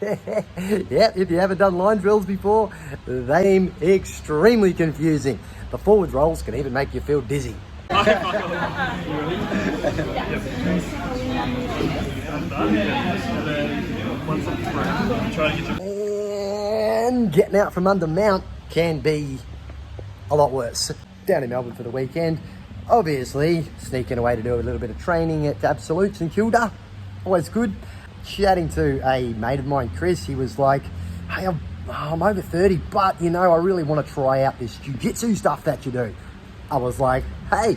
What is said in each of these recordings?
Yep, if you haven't done line drills before, they seem extremely confusing. The forward rolls can even make you feel dizzy. And getting out from under mount can be a lot worse. Down in Melbourne for the weekend, obviously sneaking away to do a little bit of training at Absolutes in Kilda, always good. Chatting to a mate of mine, Chris, he was like, hey, I'm over 30, but you know, I really want to try out this jiu-jitsu stuff that you do. I was like, hey,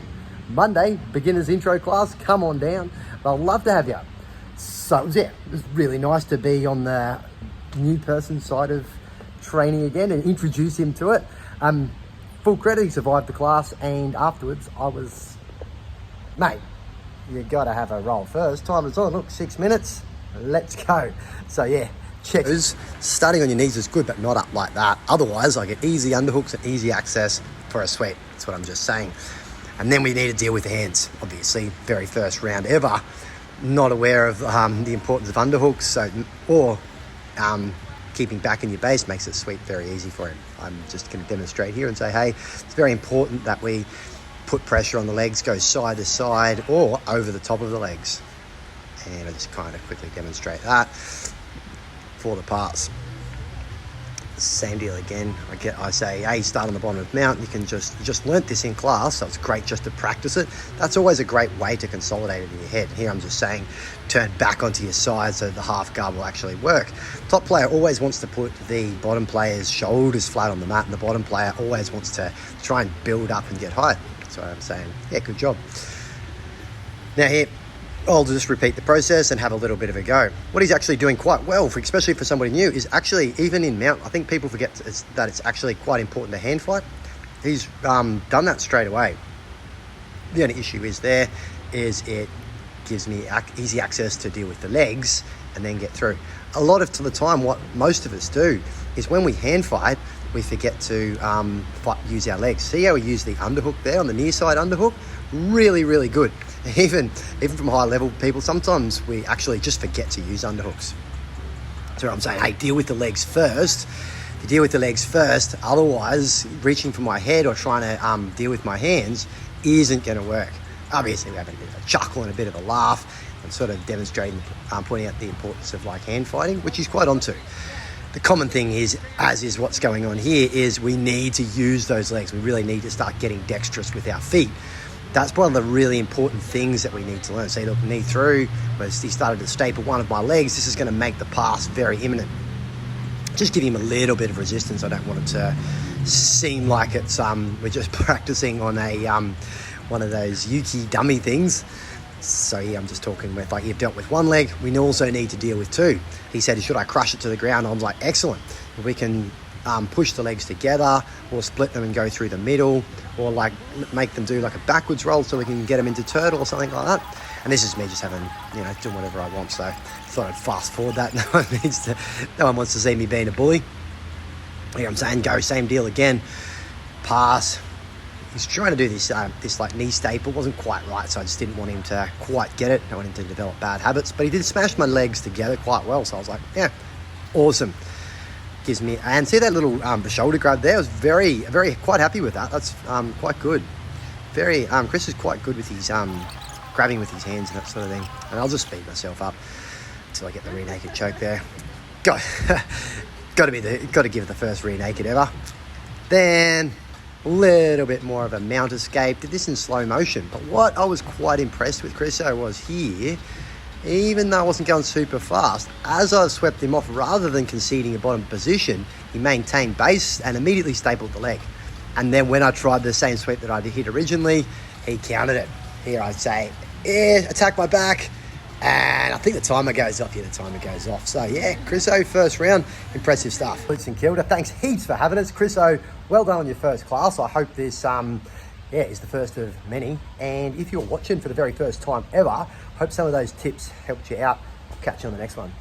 Monday, beginner's intro class, come on down. I'd love to have you. So it was really nice to be on the new person side of training again and introduce him to it. Full credit, he survived the class, and afterwards I was, mate, you gotta have a roll first. Time is on, look, 6 minutes, let's go. So yeah, check. Starting on your knees is good, but not up like that. Otherwise I get easy underhooks and easy access for a sweep. That's what I'm just saying. And then we need to deal with the hands, obviously, very first round ever. Not aware of the importance of underhooks, or keeping back in your base makes it sweep very easy for him. I'm just going to demonstrate here and say, hey, it's very important that we put pressure on the legs, go side to side or over the top of the legs. And I just kind of quickly demonstrate that for the parts. Same deal again. I say, hey, start on the bottom of mount. You just learnt this in class, so it's great just to practice it. That's always a great way to consolidate it in your head. Here I'm just saying, turn back onto your side so the half guard will actually work. Top player always wants to put the bottom player's shoulders flat on the mat, and the bottom player always wants to try and build up and get high. That's what I'm saying. Yeah, good job. Now here, I'll just repeat the process and have a little bit of a go. What he's actually doing quite well, especially for somebody new, is actually, even in mount, I think people forget that it's actually quite important to hand fight. He's done that straight away. The only issue is it gives me easy access to deal with the legs and then get through. A lot of the time, what most of us do is when we hand fight, we forget to use our legs. See how we use the underhook there on the near side underhook? Really, really good. Even from high level people, sometimes we actually just forget to use underhooks. So I'm saying, hey, deal with the legs first. You deal with the legs first, otherwise reaching for my head or trying to deal with my hands isn't going to work. Obviously we're having a bit of a chuckle and a bit of a laugh and sort of demonstrating, pointing out the importance of like hand fighting, which he's quite onto. The common thing is, as is what's going on here, is we need to use those legs. We really need to start getting dexterous with our feet. That's one of the really important things that we need to learn. See, look, knee through, where he started to staple one of my legs. This is going to make the pass very imminent. Just give him a little bit of resistance. I don't want it to seem like it's we're just practicing on a one of those Yuki dummy things. So yeah, I'm just talking with, like, you've dealt with one leg, we also need to deal with two. He said, should I crush it to the ground? I was like, excellent. We can push the legs together or split them and go through the middle, or like make them do like a backwards roll so we can get them into turtle or something like that. And this is me just having, doing whatever I want. So I thought I'd fast forward that. No one wants to see me being a bully. Here I'm saying, go, same deal again. Pass. He's trying to do this like knee staple. It wasn't quite right, so I just didn't want him to quite get it. I don't want him to develop bad habits, but he did smash my legs together quite well. So I was like, yeah, awesome. Gives me, and see that little the shoulder grab there? I was very, very quite happy with that. That's quite good. Very, Chris is quite good with his grabbing with his hands and that sort of thing. And I'll just speed myself up until I get the rear naked choke there. Got to give the first rear naked ever. Then a little bit more of a mount escape. Did this in slow motion. But what I was quite impressed with Chriso was here, even though I wasn't going super fast, as I swept him off, rather than conceding a bottom position, he maintained base and immediately stapled the leg. And then when I tried the same sweep that I hit originally, he countered it. Here I'd say, attack my back. And I think the timer goes off. Yeah, the timer goes off. So yeah, Chriso, first round, impressive stuff. St Kilda, thanks heaps for having us. Chriso, well done on your first class. I hope this is the first of many. And if you're watching for the very first time ever, hope some of those tips helped you out. I'll catch you on the next one.